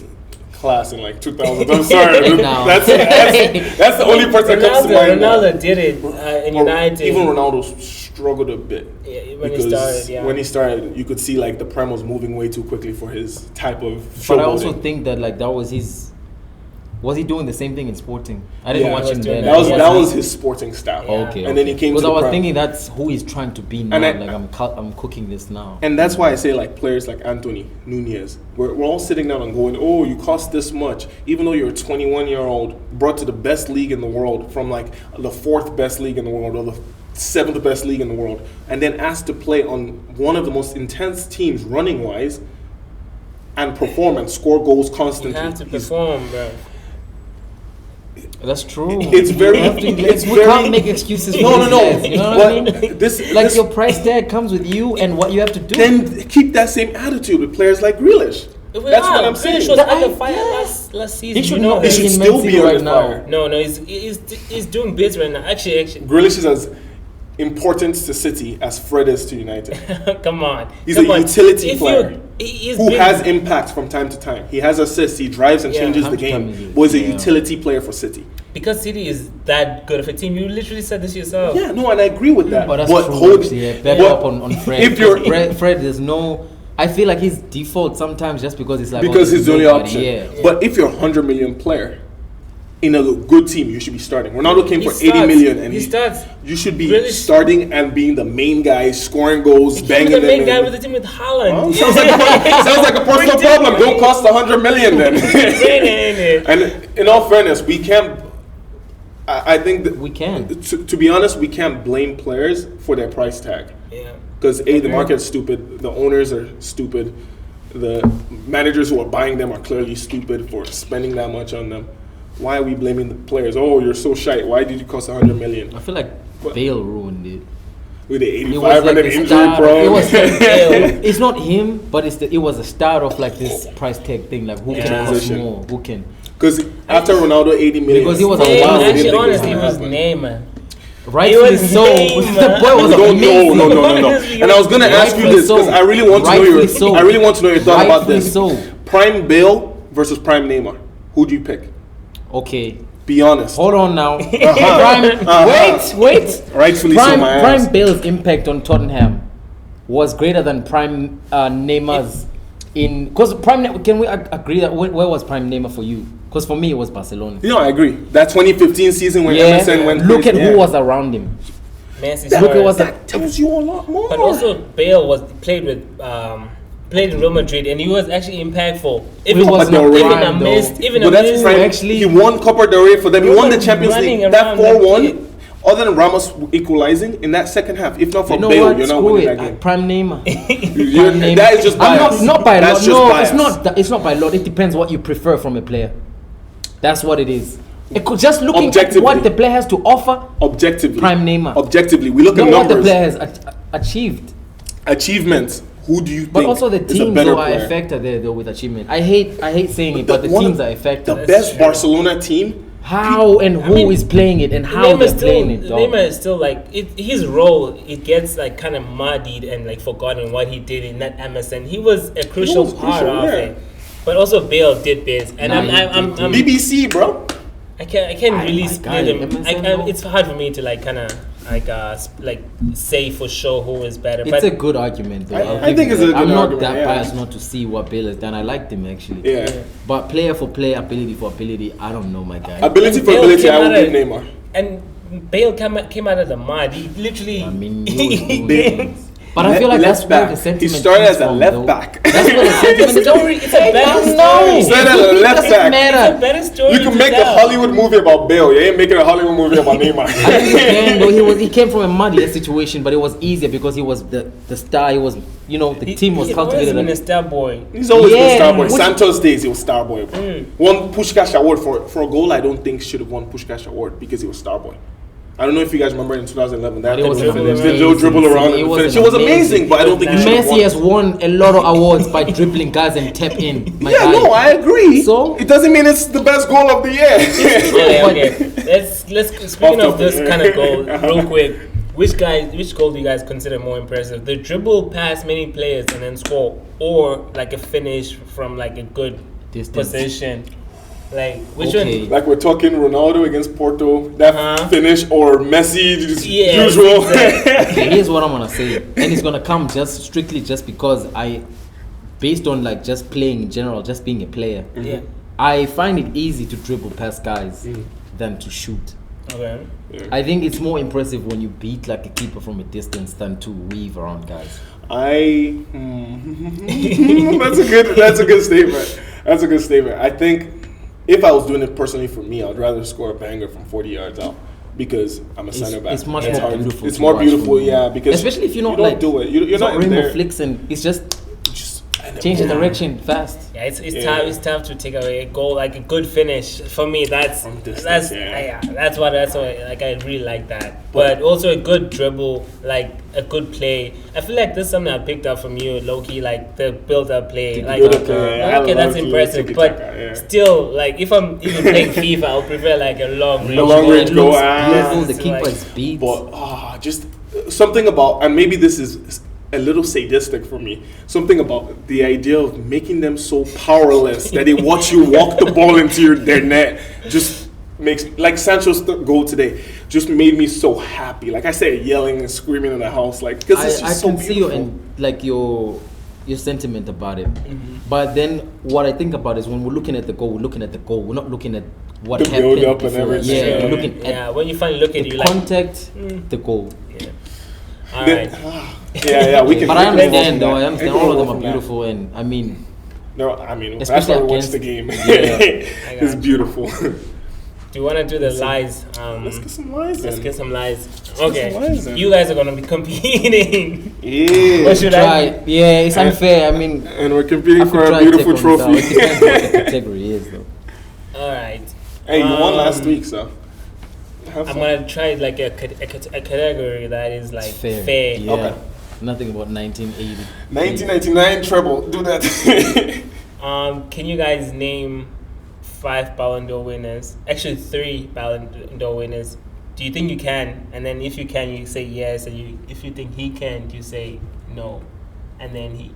class in like 2000. I'm sorry. No. That's the only person that comes to mind. Ronaldo did it in United. Even Ronaldo struggled a bit. Yeah, when he started, you could see like the Prem was moving way too quickly for his type of showboating. But I also think that like that was his. Was he doing the same thing in Sporting? I didn't watch him then. That was his Sporting style. Yeah. Okay. And then he came to the Prem. I was Prem. thinking that's who he's trying to be now. I'm cooking this now. And that's why I say like players like Anthony, Nunez, we're all sitting down and going, oh, you cost this much. Even though you're a 21-year-old brought to the best league in the world from like the 4th best league in the world or the 7th best league in the world, and then asked to play on one of the most intense teams running-wise and perform and score goals constantly. You have to perform, bro. That's true. It's very. We can't make excuses. No. You know what I mean? Your price tag comes with you and what you have to do. Then keep that same attitude with players like Grealish. That's what I'm saying. Grealish was under fire last season. He should still be right now. No, he's doing bits right now. Actually, Grealish is as important to City as Fred is to United. Come on. He's a utility player who has impact from time to time. He has assists, he drives and changes the game. But he's a utility player for City. Because City is that good of a team. You literally said this yourself. Yeah, no, and I agree with that. But that's true. Back up on Fred. If you're Fred, there's no. I feel like his default sometimes just because it's like because he's the only option. Yeah. But if you're a 100 million player in a good team, you should be starting. Ronaldo came for 80 million, and you should be really starting and being the main guy, scoring goals, banging them in. The main guy with the team with Haaland. Sounds like a personal problem. Don't cost 100 million then. And in all fairness, we can't. I think that we can. To be honest, we can't blame players for their price tag. Yeah. Because the market's stupid, the owners are stupid, the managers who are buying them are clearly stupid for spending that much on them. Why are we blaming the players? Oh, you're so shite. Why did you cost 100 million? I feel like Bale ruined it. With the 85 and then injury prone. It's not him, but it was the start of like this price tag thing. Like who can cost more? Who can? Because after Ronaldo, 80 million. Because he was actually, honestly, it was Neymar. Rightfully so. The boy was amazing. No. And I was gonna ask you this because I really want to know your thought about this. Prime Bale versus Prime Neymar. Who do you pick? Okay. Be honest. Hold on now. Wait. Rightfully so, my Prime Bale's impact on Tottenham was greater than Prime Neymar's because can we agree that where was Prime Neymar for you? Because for me it was Barcelona. You know, I agree. That 2015 season when MSN went. Look at who was around him. Messi. That tells you a lot more. But also Bale played in Real Madrid and he was actually impactful. He won Copa del Rey for them. He won the Champions League. That 4-1. Other than Ramos equalizing in that second half, if not for Bale, you're not winning that game. Prime Neymar. That is just bias. Not by lot. No, it's not by lot. It depends what you prefer from a player. That's what it is. Just looking at what the player has to offer. Objectively. Prime Neymar. Objectively, we look at numbers. What the player has achieved. Achievements. Who do you think? But also the teams are affected there though with achievement. I hate saying it, but the teams are affected. The best Barcelona team. How and who is playing it and how they're playing it. Neymar is still like his role. It gets like kind of muddied and like forgotten what he did in that MSN. He was a crucial part of it. But also Bale did bits, and I'm BBC, bro. I can't really split him. It's hard for me to like kind of like say for sure who is better. It's a good argument though. I think it's a good argument. I'm not that biased not to see what Bale has done. I liked him actually. Yeah. But player for player, ability for ability, I don't know, my guy. Ability for ability, I would give Neymar. And Bale came out of the mud. He literally. I mean, he was doing things. But I feel like that's where the sentiment. He started as a left back. That's where the sentiment is. It's a better story. He started as a left back. It's a better story. You can make a Hollywood movie about Bale. You ain't making a Hollywood movie about Neymar. I think he came from a muddy situation, but it was easier because he was the star. He was, the team was cultivated. He's been a star boy. He's always been a star boy. Santos days, he was star boy. Won Puskás award for a goal I don't think should have won Puskás award because he was star boy. I don't know if you guys remember in 2011 that little dribble around and finish. It was amazing, but I don't think he should have won. Messi has won a lot of awards by dribbling guys and tap in. I agree. So it doesn't mean it's the best goal of the year. Okay. Let's speaking of this kind of goal, real quick. Which goal do you guys consider more impressive? The dribble past many players and then score, or like a finish from like a good position. Like which one? Like we're talking Ronaldo against Porto, that finish, or Messi, usual. Exactly. Okay, here's what I'm gonna say, and it's gonna come strictly because based on like just playing in general, just being a player. Yeah. I find it easy to dribble past guys than to shoot. Okay. Yeah. I think it's more impressive when you beat like a keeper from a distance than to weave around guys. That's a good statement. That's a good statement. I think if I was doing it personally for me, I'd rather score a banger from 40 yards out because I'm a center back. It's much more beautiful. It's more beautiful, yeah. Because especially if you don't like do it. You're not rainbow there. flicks and it's just change the direction fast. Yeah, it's tough to take away a goal, like a good finish. For me, that's what like I really like that. But also a good dribble, like a good play. I feel like this is something I picked up from you, Loki, like the build-up play. Okay, that's impressive. But still, like if I'm even playing FIFA, I'll prefer like a long range goal. Beautiful, the keeper's beat. But just something about, and maybe this is a little sadistic for me. Something about the idea of making them so powerless that they watch you walk the ball into their net just makes, like Sancho's goal today, just made me so happy. Like I said, yelling and screaming in the house, like because it's just so beautiful. I can see your sentiment about it. Mm-hmm. But then what I think about is when we're looking at the goal, we're not looking at what the happened build up before. And everything. Yeah, we're looking at when you finally look at the contact, the goal. Yeah. All right. We can. But I understand, though. I understand all of them are beautiful, and I mean, that's why we watch the game. It's beautiful. Do you want to do the lies? Let's get some lies. Okay. You guys are gonna be competing. Yeah. What should I? Yeah, it's unfair. I mean, and we're competing for a beautiful trophy. It depends what the category is, though. All right. Hey, you won last week, so. I'm gonna try like a category that is like fair. Yeah. Okay. Nothing about 1980. 1999 treble. Do that. Can you guys name 5 Ballon d'Or winners? Actually, 3 Ballon d'Or winners. Do you think you can? And then if you can, you say yes. And if you think he can, you say no. And then he.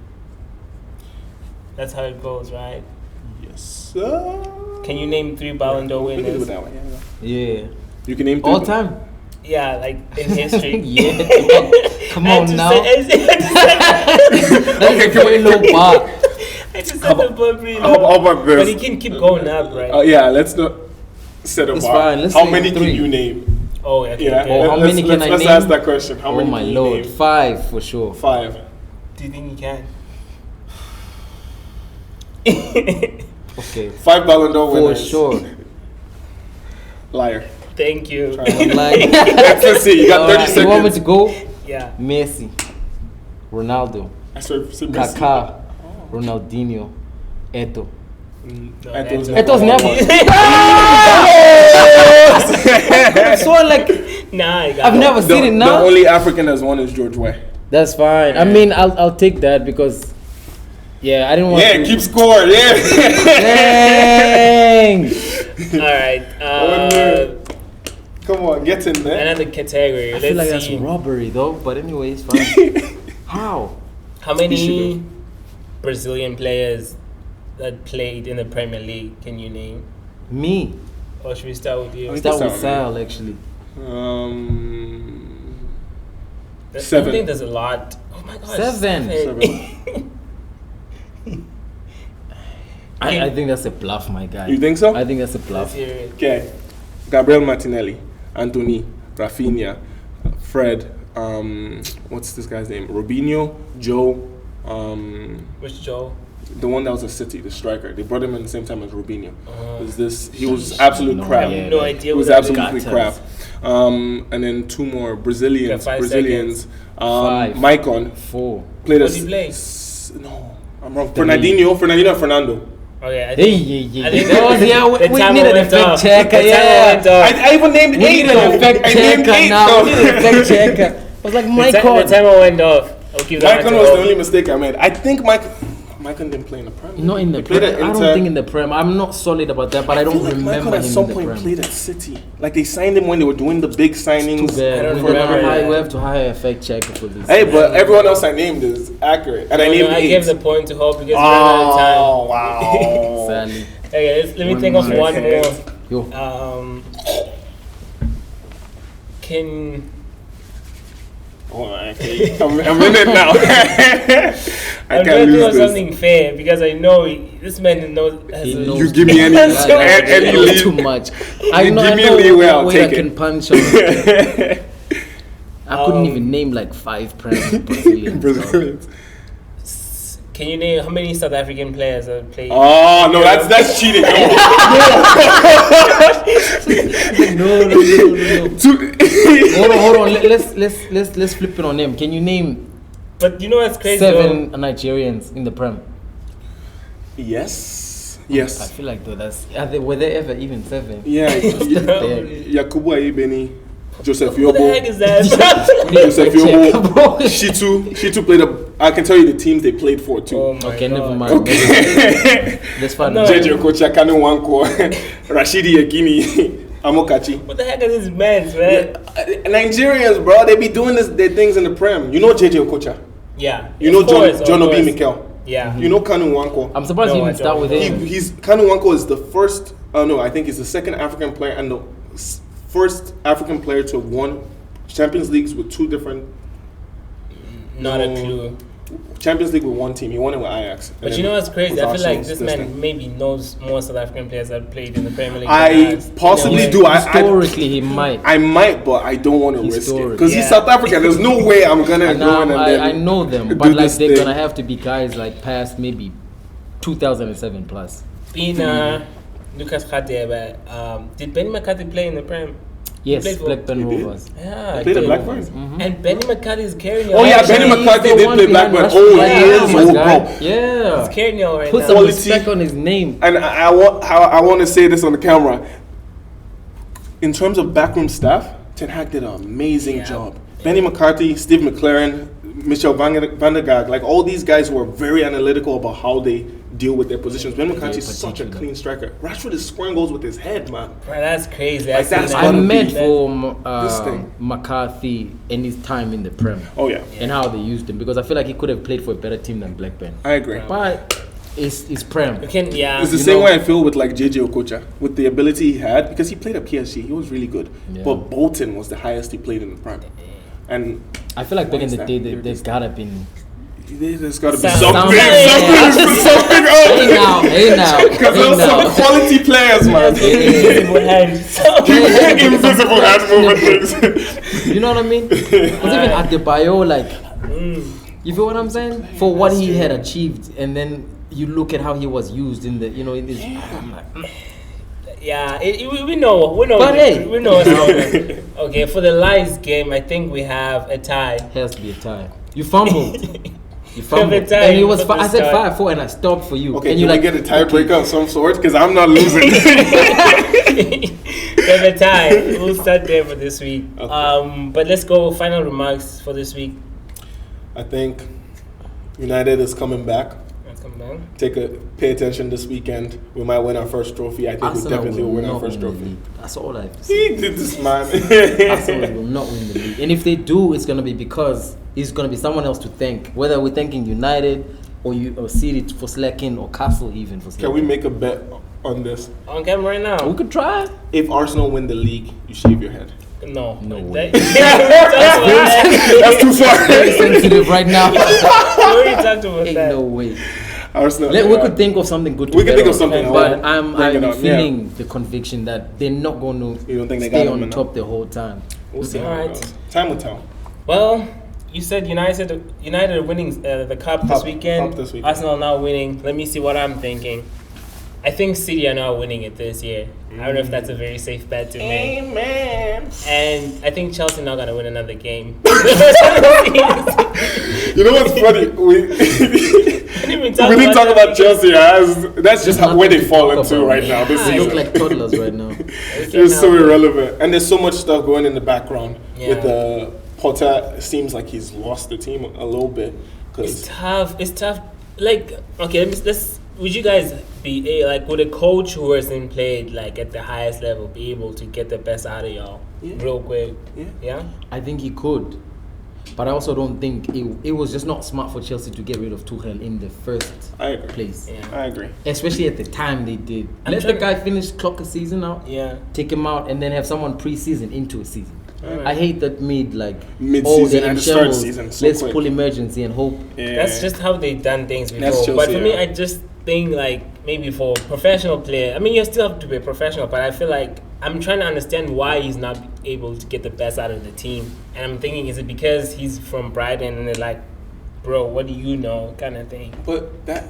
That's how it goes, right? Yes, sir. Can you name 3 Ballon d'Or winners? We can do it that way. Yeah. You can name 3 all time. Yeah, like in history. Yeah. Come on now. Okay, can we low bar? I just said the bar pretty low. How about this? But he can keep going up, right? Yeah, let's not set a it's bar. Fine. Let's how many can you name? Oh, okay. Yeah. Okay. How many can I name? Let's ask that question. How many my can lord. You name? 5 for sure. 5. Do you think he can? Okay. 5 Ballon d'Or winners. For sure. Liar. Thank you. Let's see. You got 30 seconds. You want me to go? Yeah. Messi, Ronaldo, Kaká, Ronaldinho, Eto'o. Eto's never. So like, I've never seen it now. The only African that's won is George Weah. That's fine. I mean, I'll take that because. Yeah, I didn't want to. Keep score. Yeah. Dang. All right. Come on, get in there. Another category. I feel like that's robbery, though. But anyway, it's fine. How many Brazilian players that played in the Premier League can you name? Me. Or should we start with you? Start with Sal, actually. 7. I think there's a lot. Oh my gosh. 7. I think that's a bluff, my guy. You think so? I think that's a bluff. Okay. Gabriel Martinelli, Anthony, Rafinha, Fred, what's this guy's name? Robinho, Joe. Which Joe? The one that was a City, the striker. They brought him in the same time as Robinho. He was absolute crap. I have no idea. He was absolutely crap. And then 2 more Brazilians. 5. Maicon. 4. Played what did he play? No, I'm wrong. Fernandinho and Fernando. Okay, I think we needed a fact checker. I even named 8. We needed a fact checker now. We needed a fact checker. I was like, Maicon. The timer went off. Maicon was the only mistake I made. I think Maicon Michael didn't play in the Prem. Not in the Prem. I don't think in the Prem. I'm not solid about that, but I don't remember Michael him at some in the point Prem. played at City. Like they signed him when they were doing the big signings. Too bad. I don't remember. We have to hire a fact checker for this. Hey, but everyone else I named is accurate, and I named I 8. gave the point to Hope because we ran out of time. Oh wow! Sadly. Okay, let me think of one more. Yo. Can Oh, okay. I'm in it now. I I'm can't trying to lose do this. something fair because I know this man knows. He knows You give me any lead. too much. Give me a leeway, I'll take I can it. punch on. I couldn't even name like 5 Brazilians. Brazilians. Can you name how many South African players have played? Oh no, that's cheating. No. Hold on. Let's flip it on them. Can you name But you know what's crazy? 7 Nigerians in the Prem? Yes. I feel like though were there ever even 7? Yeah. There. Yakubu Ayibeni, Joseph What the heck Yobo, is that? Joseph Yobo, Bro. Shitu played I can tell you the teams they played for too. Oh my Okay, God. never mind. Okay. Let's find No. out. JJ Okocha, Kanu Wanko, Rashidi Yekini, Amokachi. What the heck are these men, man? Nigerians, bro, they be doing their things in the Prem. You know JJ Okocha. Yeah. You know of course, John of Obi course. Mikel. Yeah. You know Kanu Wanko. I'm surprised No, you I didn't start don't with know. him. Kanu Wanko is the first. No, I think he's the second African player and the first African player to have won Champions Leagues with 2 different. Not a clue. Champions League with one team. He won it with Ajax. But you know what's crazy? With I feel like Arsenal's this man thing. maybe knows more South African players that played in the Premier League. I than us. possibly In a do. way. Historically, he might. I might, but I don't want to risk it Historic. because he's Yeah. South African. There's no way I'm gonna And go in and then I know them, do but like this they're thing. gonna have to be guys like past maybe 2007 plus. Pina, Lucas Radebe. Did Benny McCarthy play in the Prem? Yes, played for- Blackburn He did. Rovers. Yeah. He played at did. Blackburn. And Benny McCarthy is carrying Oh yeah, Actually, Benny McCarthy he's the did one play behind Blackburn. Rashford. Oh, Yeah, he is my old, guy. bro. Yeah. He's carrying right Put now. some Quality. respect on his name. And I want to say this on the camera. In terms of backroom staff, Ten Hag did an amazing job. Benny McCarthy, Steve McLaren, Michel van der Gaag, like all these guys were very analytical about how they deal with their positions. Ben McCarthy is such a particular. clean striker. Rashford is scoring goals with his head, man. Bro, that's crazy. Like, that's I gotta meant be for this thing. McCarthy and his time in the Prem Oh yeah, and how they used him because I feel like he could have played for a better team than Blackburn. I agree. But it's Prem. You can, yeah. It's the You same know- way I feel with like JJ Okocha, with the ability he had, because he played at PSG, he was really good. Yeah. But Bolton was the highest he played in the Prem. And I feel like back in the Why is day that? there's gotta been there's got to be Sound- something, sound- something hey now Because there's some quality players, man. Invisible hand. Invisible hand movement things. You know what I mean? Because even at the bio, like, you feel what I'm saying? For what he had achieved, and then you look at how he was used in the, in this. I'm like, Yeah, we know. But hey. We know what's going on. Okay, for the Lions game, I think we have a tie. has to be a tie. You fumbled. You Have fumbled. a tie And it was. for the I said start. 5-4, and I stopped for you. Okay, and you you like get a tiebreaker of some sort because I'm not losing. We have a tie. We'll start there for this week. Okay. But let's go final remarks for this week. I think United is coming back. Come on. Pay attention this weekend. We might win our first trophy. I think we definitely will win our first trophy. That's all I have to say. He did this, man. Arsenal will not win the league. And if they do, it's going to be because it's going to be someone else to thank. Whether we're thanking United or City for slacking or Castle even for slacking. Can we make a bet on this? On camera right now? We could try. If Arsenal win the league, you shave your head. No. No way. That's too far. Very sensitive right now. We already talked about Ain't that. no way. Arsenal. We could think of something good to We could bet think of on, something. but I'll I'm bring it on, feeling the conviction that they're not going to You don't think they stay got on them top the whole time. We'll see. All right. Time will tell. Well, you said United are winning the cup this weekend. Cup this weekend. Arsenal now winning. Let me see what I'm thinking. I think City are now winning it this year. I don't know if that's a very safe bet to make. Amen. And I think Chelsea not gonna win another game. You know what's funny? We didn't didn't talk about Chelsea as that's just There's where they nothing to fall talk into about. right now this They look season. like toddlers right now. It's so irrelevant, and there's so much stuff going in the background Yeah. with the Potter. It seems like he's lost the team a little bit It's because tough. It's tough like, okay, let's. Would you guys be would a coach who hasn't played like at the highest level be able to get the best out of y'all real quick? Yeah. I think he could, but I also don't think it was just not smart for Chelsea to get rid of Tuchel in the first place. Yeah. I agree. Especially at the time they did. Let the guy finish clock a season out. Yeah. Take him out and then have someone pre-season into a season. Right. I hate that mid-season and start season. So let's quick. pull emergency and hope. Yeah. That's just how they done things before. Chelsea, but for me, I just think like maybe for professional player, I mean you still have to be a professional, but I feel like I'm trying to understand why he's not able to get the best out of the team. And I'm thinking, is it because he's from Brighton and they're like, bro, what do you know, kind of thing. But that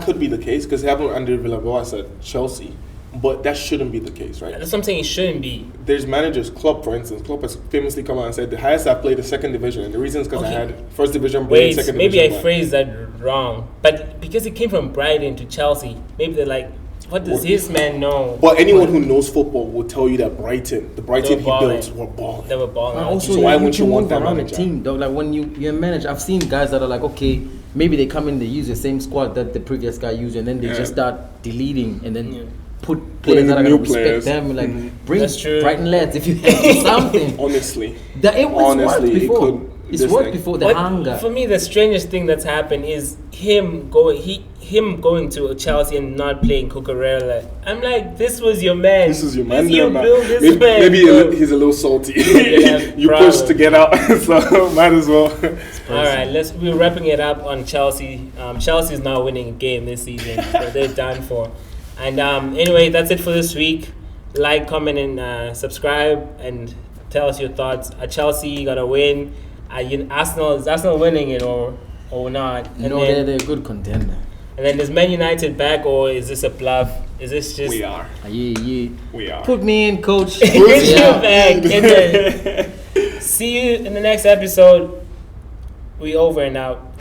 could be the case because it happened under Villas-Boas at Chelsea. But that shouldn't be the case, right? That's what I'm saying. It shouldn't be. There's managers, Klopp, for instance. Klopp has famously come out and said the highest I played is second division, and the reason is because I had first division, Brighton, second maybe division. I phrased that wrong, but because it came from Brighton to Chelsea, maybe they're like, what does this man know? But anyone who knows football will tell you that the Brighton he built were balling. They were balling. Also, so why wouldn't you want that around manager? a team though? Like when you're a manager, I've seen guys that are like, okay, maybe they come in, they use the same squad that the previous guy used, and then they just start deleting and then put players that are going to respect them. Like bring Brighton lads if you have to something. It worked before. It's worked before the hunger. For me, the strangest thing that's happened is him going to Chelsea and not playing Cucurella. I'm like, this was your man. This is your man. Maybe he's a little salty. You pushed to get out, so might as well. All right, we're wrapping it up on Chelsea. Chelsea is now winning a game this season, so they're done for. And anyway, that's it for this week. Like, comment, and subscribe, and tell us your thoughts. Chelsea got to win. Is Arsenal winning it or not? And they're a good contender. And then is Man United back, or is this a bluff? Is this just... We are. Yeah. We are. Put me in, coach. Get you back. See you in the next episode. We over and out.